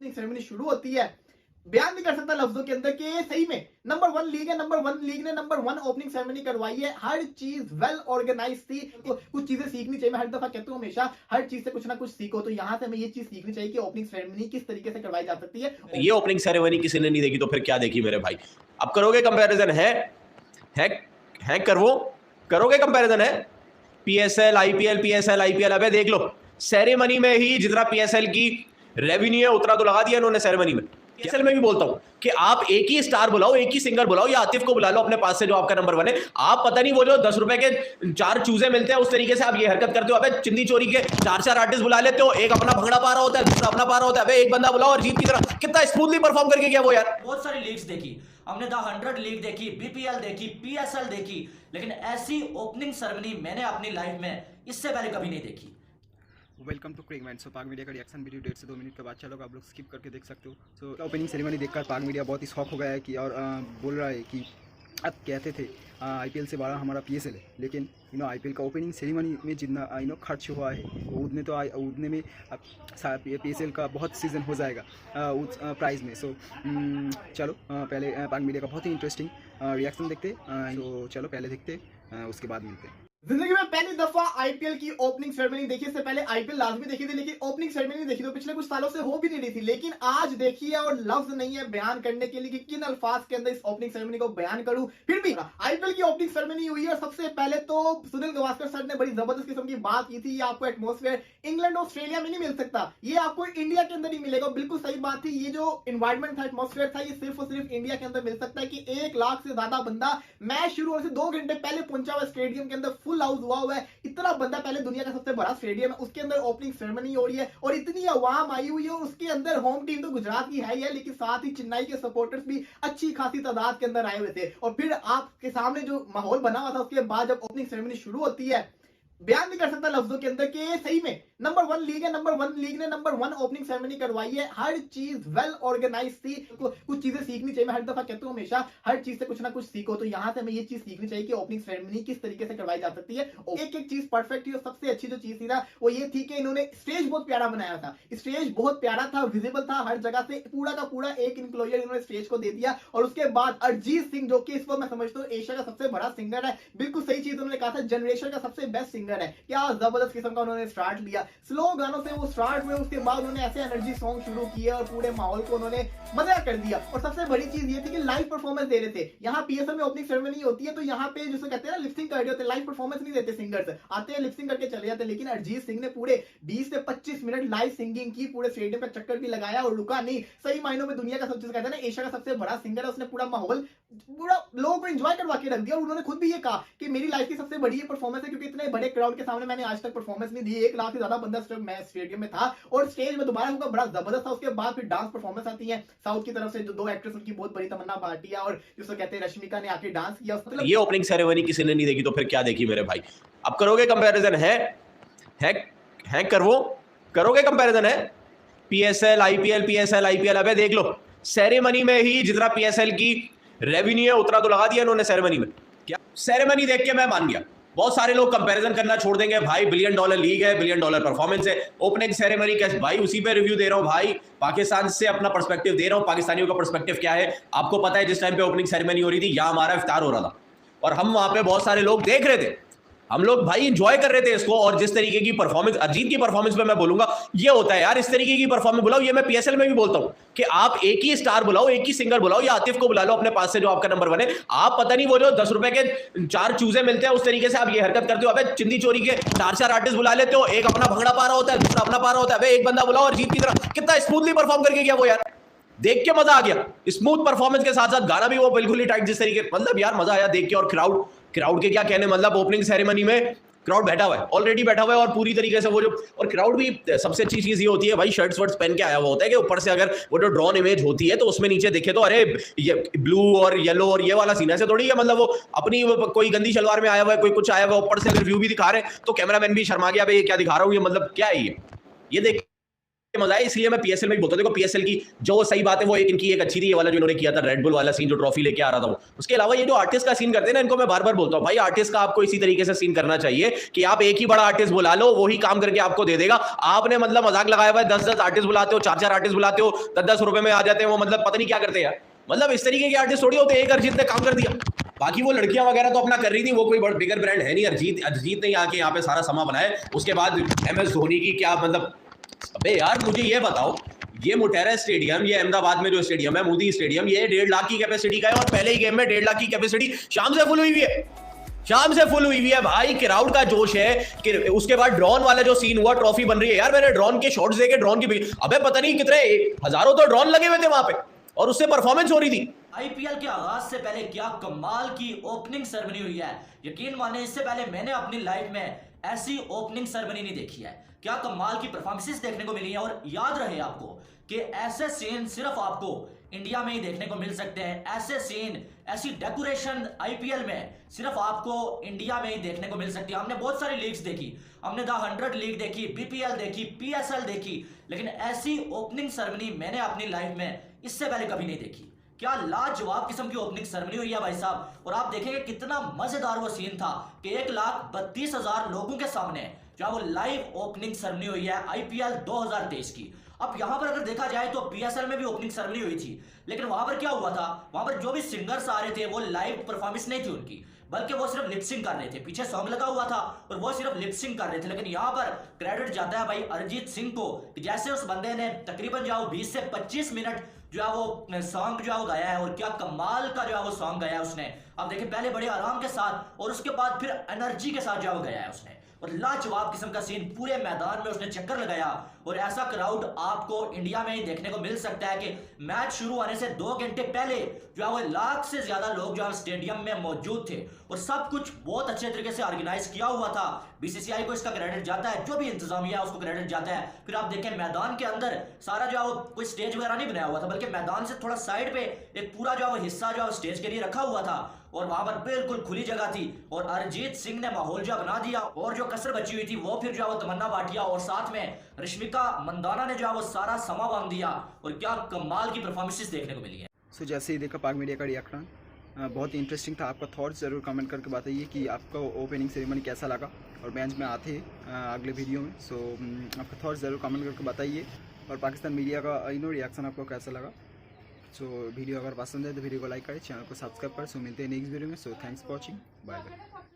Ceremony शुरू होती है, बयान नहीं कर सकता लफ्जों के अंदर कि ये सही में नंबर 1 लीग है। नंबर 1 लीग ने नंबर 1 ओपनिंग सेरेमनी करवाई है। हर चीज वेल ऑर्गेनाइज थी। तो कुछ चीजें सीखनी चाहिए। मैं हर दफा कहता हूँ हमेशा हर चीज से कुछ ना कुछ सीखो। तो यहाँ से हमें ये चीज सीखनी चाहिए कि ओपनिंग सेरेमनी किस तरीके से करवाई जा सकती है। ये ओपनिंग सेरेमनी किसी ने नहीं देखी तो फिर क्या देखी मेरे भाई। अब करोगे कंपैरिजन है करोगे कंपैरिजन है पीएसएल आईपीएल पीएसएल आईपीएल। अबे देख लो सेरेमनी में ही जितना पीएसएल की रेवेन्यू है उतना तो लगा दिया इन्होंने सेरेमनी में। पीएसएल में भी बोलता हूं कि आप एक ही स्टार बुलाओ, एक ही सिंगर बुलाओ, या आतिफ को बुला लो अपने पास से जो आपका नंबर 1 है। आप पता नहीं वो जो 10 रुपए के 4 चूजे मिलते हैं उस तरीके से आप ये हरकत करते हो। अबे चिंदी चोरी के 4 आर्टिस्ट बुला लेते हो, एक अपना भंगड़ा पा रहा होता है, दूसरा अपना पा रहा होता है। अबे एक बंदा बुलाओ और जीत की तरह कितना स्मूथली परफॉर्म करके गया वो यार। बहुत सारी लीग्स देखी हमने, द 100 लीग देखी, बीपीएल देखी, पीएसएल देखी, लेकिन ऐसी ओपनिंग सेरेमनी मैंने अपनी लाइफ में इससे पहले कभी नहीं देखी। Welcome to cric man. So Pak media का रिएक्शन वीडियो 1.5 से 2 मिनट के बाद चलोगे, आप लोग स्किप करके देख सकते हो। सो ओपनिंग सेरेमनी देखकर पाक मीडिया बहुत ही शौक हो गया है कि और बोल रहा है कि अब कहते थे आईपीएल से बड़ा हमारा पीएसएल है, लेकिन आईपीएल का ओपनिंग सेरेमनी में जितना खर्च हुआ है उतने में पीएसएल का बहुत सीज़न हो जाएगा उस प्राइस में। सो चलो पहले पाक मीडिया का बहुत ही इंटरेस्टिंग रिएक्शन देखते। तो चलो पहले देखते, उसके बाद मिलते हैं। जिंदगी में पहली दफा आईपीएल की ओपनिंग सेरेमनी देखी। इससे पहले आईपीएल लाजमी देखी थी, लेकिन ओपनिंग सेरेमनी नहीं देखी। तो पिछले कुछ सालों से हो भी नहीं रही थी, लेकिन आज देखी है और लफ्ज नहीं है बयान करने के लिए कि किन अल्फाज के अंदर इस ओपनिंग सेरेमनी को बयान करूं। फिर भी आईपीएल की ओपनिंग सेरेमनी हुई है और सबसे पहले तो सुनील गावस्कर सर ने बड़ी जबरदस्त किस्म की बात की थी। ये आपको एटमॉस्फेयर इंग्लैंड ऑस्ट्रेलिया में नहीं मिल सकता, ये आपको इंडिया के अंदर ही मिलेगा। बिल्कुल सही बात थी। ये जो एनवायरमेंट था, एटमॉस्फेयर था, ये सिर्फ और सिर्फ इंडिया के अंदर मिल सकता है कि 1 लाख से ज्यादा बंदा मैच शुरू होने से 2 घंटे पहले पहुंचा हुआ स्टेडियम के अंदर, फुल हाउस हुआ है। इतना बंदा पहले दुनिया का सबसे बड़ा स्टेडियम है, उसके अंदर ओपनिंग सेरेमनी हो रही है और इतनी आवाम आई हुई है। उसके अंदर होम टीम तो गुजरात की है ही है, लेकिन साथ ही चेन्नई के सपोर्टर्स भी अच्छी खासी तादाद के अंदर आए हुए थे। और फिर आपके सामने जो माहौल बना हुआ था, उसके बाद जब ओपनिंग सेरेमनी शुरू होती है, बयान नहीं कर सकता लफ्जों के अंदर कि ये सही में नंबर 1 लीग है। नंबर 1 लीग ने नंबर 1 ओपनिंग सेरेमनी करवाई है। हर चीज वेल ऑर्गेनाइज थी। कुछ चीजें सीखनी चाहिए। मैं हर दफा कहता हूँ हमेशा हर चीज से कुछ ना कुछ सीखो। तो यहाँ से हमें ये चीज सीखनी चाहिए कि ओपनिंग सेरेमनी किस तरीके से करवाई जा सकती है। एक एक चीज परफेक्ट थी और सबसे अच्छी जो चीज थी ना वो ये थी कि इन्होंने स्टेज बहुत प्यारा बनाया था। स्टेज बहुत प्यारा था, विजिबल था हर जगह से, पूरा का पूरा एक इंक्लोजर इन्होंने स्टेज को दे दिया। और उसके बाद अरिजीत सिंह, जो कि इस वक्त मैं समझता हूँ एशिया का सबसे बड़ा सिंगर है, बिल्कुल सही चीज उन्होंने कहा था, जनरेशन का सबसे बेस्ट सिंगर है। क्या जबरदस्त किस्म का उन्होंने स्टार्ट लिया, स्लो गानों से वो स्टार्ट हुए, उसके बाद उन्होंने ऐसे एनर्जी सॉन्ग शुरू किए और पूरे माहौल को उन्होंने मजा कर दिया। और सबसे बड़ी चीज ये थी कि लाइव परफॉर्मेंस दे रहे थे। यहाँ पीएसएल में ओपनिंग सेरेमनी होती है तो यहाँ पे जिसे कहते हैं ना लिपसिंग कर रहे होते, लाइव परफॉर्मेंस नहीं देते। सिंगर्स आते हैं लिपसिंग करके चले जाते, लेकिन अरिजीत सिंह ने पूरे 20 से 25 मिनट लाइव सिंगिंग की, पूरे स्टेडियम का चक्कर भी लगाया और रुका नहीं। सही मायनों में दुनिया का सबसे कहते हैं ना एशिया का सबसे बड़ा सिंगर है, उसने पूरा माहौल पूरा लोगों को एंजॉय करवा के रख दिया। और उन्होंने खुद भी ये कहा कि मेरी लाइफ की सबसे बड़ी परफॉर्मेंस है, क्योंकि इतने बड़े क्राउड के सामने मैंने आज तक परफॉर्मेंस नहीं दी। 1 लाख से ज्यादा बंदा स्टेडियम में था और स्टेज में दोबारा होगा, बड़ा जबरदस्त था। उसके बाद फिर डांस परफॉर्मेंस आती है साउथ की तरफ से, जो 2 एक्ट्रेस उनकी बहुत बड़ी तमन्ना भाटिया और जिसको कहते हैं रश्मिका ने आके डांस किया। मतलब ये ओपनिंग सेरेमनी किसी ने नहीं देखी तो फिर क्या देखी मेरे भाई। अब करोगे कंपैरिजन करोगे कंपैरिजन है पीएसएल आईपीएल पीएसएल आईपीएल। अबे देख लो सेरेमनी में ही जितना पीएसएल की रेवेन्यू है उतना तो लगा दिया इन्होंने सेरेमनी में। क्या सेरेमनी देख के मैं मान गया। बहुत सारे लोग कंपैरिजन करना छोड़ देंगे, भाई $1 बिलियन लीग है, $1 बिलियन परफॉर्मेंस है, ओपनिंग सेरेमनी कैसे भाई, उसी पे रिव्यू दे रहा हूं भाई। पाकिस्तान से अपना पर्सपेक्टिव दे रहा हूं, पाकिस्तानियों का पर्सपेक्टिव क्या है आपको पता है। जिस टाइम पे ओपनिंग सेरेमनी हो रही थी यहां हमारा इफ्तार हो रहा था और हम वहां पे बहुत सारे लोग देख रहे थे, हम लोग भाई एंजॉय कर रहे थे इसको। और जिस तरीके की परफॉर्मेंस अरिजीत की परफॉर्मेंस पे मैं बोलूंगा ये होता है यार, इस तरीके की परफॉर्मेंस बुलाओ। ये मैं पीएसएल में भी बोलता हूं कि आप एक ही स्टार बुलाओ, एक ही सिंगर बुलाओ, या आतिफ को बुला लो अपने पास से जो आपका नंबर 1 है। आप पता नहीं वो जो 10 रुपए के 4 चूजे मिलते हैं उस तरीके से आप ये हरकत करते हो। अबे चिंदी चोरी के 4 आर्टिस्ट बुला लेते हो, एक अपना भंगड़ा पा रहा होता है, दूसरा अपना पा रहा होता है। अबे एक बंदा बुलाओ और जीत की तरह कितना स्मूथली परफॉर्म करके गया वो यार, देख के मजा आ गया। स्मूथ परफॉर्मेंस के साथ साथ गाना भी वो बिल्कुल ही टाइट, जिस तरीके मतलब यार मजा आया देख के। और क्राउड के क्या कहने, मतलब ओपनिंग सेरेमनी में क्राउड बैठा हुआ है, ऑलरेडी बैठा हुआ है और पूरी तरीके से वो जो, और क्राउड भी सबसे अच्छी चीज ये होती है भाई, शर्ट्स वर्ट्स पहन के आया हुआ होता है कि ऊपर से अगर वो जो ड्रॉन इमेज होती है तो उसमें नीचे दिखे तो अरे ये ब्लू और येलो और ये वाला सीन ऐसे थोड़ी है, मतलब वो अपनी कोई गंदी शलवार में आया हुआ है, कोई कुछ आया हुआ है, ऊपर से अगर व्यू भी दिखा रहे हैं तो कैमरामैन भी शर्मा गया भाई ये क्या दिखा रहा हूँ, ये मतलब क्या है ये देख मजा है, इसलिए मैं पीएसएल में भी बोलता हूं। देखो पीएसएल की जो सही बात है वो इनकी एक अच्छी थी, ये वाला जो इन्होंने किया था रेड बुल वाला सीन, जो ट्रॉफी लेके आ रहा था वो। उसके अलावा ये जो आर्टिस्ट का सीन करते हैं ना, इनको मैं बार बार बोलता हूं भाई आर्टिस्ट का आपको इसी तरीके से सीन करना चाहिए कि आप एक ही बड़ा आर्टिस्ट बुला लो, वही काम करके आपको दे देगा। आपने मतलब मजाक लगाया हुआ है, 10-10 आर्टिस्ट बुलाते हो, 4-4 आर्टिस्ट बुलाते हो, 10-10 रुपए में आ जाते हैं वो, मतलब पता नहीं क्या करते हैं। मतलब इस तरीके के आर्टिस्ट थोड़ी होते, एक अरिजीत ने काम कर दिया। बाकी वो लड़कियां वगैरह तो अपना कर रही थी, वो कोई बड़ा बिगर ब्रांड है नहीं। अरिजीत ने आके यहाँ पे सारा समा बनाया। उसके बाद MS धोनी की क्या मतलब, अबे यार मुझे ये बताओ, ये मोटेरा स्टेडियम, ये अहमदाबाद में जो स्टेडियम है मोदी स्टेडियम, ये 1.5 लाख की कैपेसिटी का है और पहले ही गेम में 1.5 लाख की कैपेसिटी शाम से फुल हुई हुई है। शाम से फुल हुई हुई है भाई, क्राउड का जोश है कि उसके बाद ड्रोन वाला जो सीन हुआ, ट्रॉफी बन रही है यार। मैंने ड्रोन के शॉट्स देखे, ड्रोन की अबे पता नहीं कितने हजारों तो ड्रोन लगे हुए थे वहां पे और उससे परफॉर्मेंस हो रही थी। आईपीएल के आगाज से पहले क्या कमाल की ओपनिंग सेरेमनी हुई है। यकीन माने इससे पहले मैंने अपनी लाइफ में ऐसी ओपनिंग सेरेमनी नहीं देखी है। क्या कमाल की परफॉर्मेंसेस देखने को मिली है। और याद रहे आपको कि ऐसे सीन सिर्फ आपको इंडिया में ही देखने को मिल सकते हैं। ऐसे सीन, ऐसी डेकोरेशन आईपीएल में सिर्फ आपको इंडिया में ही देखने को मिल सकती है। हमने बहुत सारी लीग्स देखी, हमने द 100 लीग देखी, बीपीएल देखी, पीएसएल देखी, लेकिन ऐसी ओपनिंग सेरेमनी मैंने अपनी लाइफ में इससे पहले कभी नहीं देखी। क्या लाजवाब किस्म की ओपनिंग सेरेमनी हुई है भाई साहब। और आप देखेंगे कितना मजेदार वो सीन था कि 1,32,000 लोगों के सामने जो वो लाइव ओपनिंग सेरेमनी हुई है आईपीएल 2023 की। अब यहां पर अगर देखा जाए तो पीएसएल में भी ओपनिंग सेरेमनी हुई थी, लेकिन वहां पर क्या हुआ था, वहां पर जो भी सिंगर्स आ रहे थे वो लाइव परफॉर्मेंस नहीं थी उनकी, बल्कि वो सिर्फ लिपसिंग कर रहे थे। पीछे सॉन्ग लगा हुआ था और वो सिर्फ लिपसिंग कर रहे थे। लेकिन यहाँ पर क्रेडिट जाता है भाई अरिजीत सिंह को, कि जैसे उस बंदे ने तकरीबन जो 20 से 25 मिनट जो है वो सॉन्ग जो है वो गाया है, और क्या कमाल का जो है वो सॉन्ग गाया है उसने। अब देखिए पहले बड़े आराम के साथ और उसके बाद फिर एनर्जी के साथ जो है वो गाया है उसने, और लाजवाब किस्म का सीन, पूरे मैदान में उसने चक्कर लगाया। और ऐसा क्राउड आपको इंडिया में ही देखने को मिल सकता है कि मैच शुरू होने से 2 घंटे पहले जो है वो 1 लाख से ज्यादा लोग जो है स्टेडियम में मौजूद थे, और सब कुछ बहुत अच्छे तरीके से ऑर्गेनाइज किया हुआ था। बीसीसीआई को इसका क्रेडिट जाता है, जो भी इंतजामिया है उसको क्रेडिट जाता है। फिर आप देखें मैदान के अंदर सारा जो है वो कोई स्टेज वगैरह नहीं बनाया हुआ था, बल्कि मैदान से थोड़ा साइड पे एक पूरा जो है वो हिस्सा जो है स्टेज के लिए रखा हुआ था, और वहां पर बिल्कुल खुली जगह थी। और अरिजीत सिंह ने माहौल जो बना दिया, और जो कसर बची हुई थी वो फिर जो है वो तमन्ना भाटिया और साथ में रश्मिका मंदाना ने जो है वो सारा समा बांध दिया। और क्या कमाल की परफॉर्मेंसेस देखने को मिली है। सो जैसे ही देखा पाक मीडिया का रिएक्शन बहुत ही इंटरेस्टिंग था। आपका थॉट्स ज़रूर कमेंट करके बताइए कि आपका ओपनिंग सेरेमनी कैसा लगा, और मैच में आते अगले वीडियो में। सो आपका थॉट्स ज़रूर कमेंट करके बताइए, और पाकिस्तान मीडिया का रिएक्शन आपको कैसा लगा। सो वीडियो अगर पसंद है तो वीडियो को लाइक करें, चैनल को सब्सक्राइब करें। सो मिलते हैं नेक्स्ट वीडियो में। So thanks for watching, bye bye.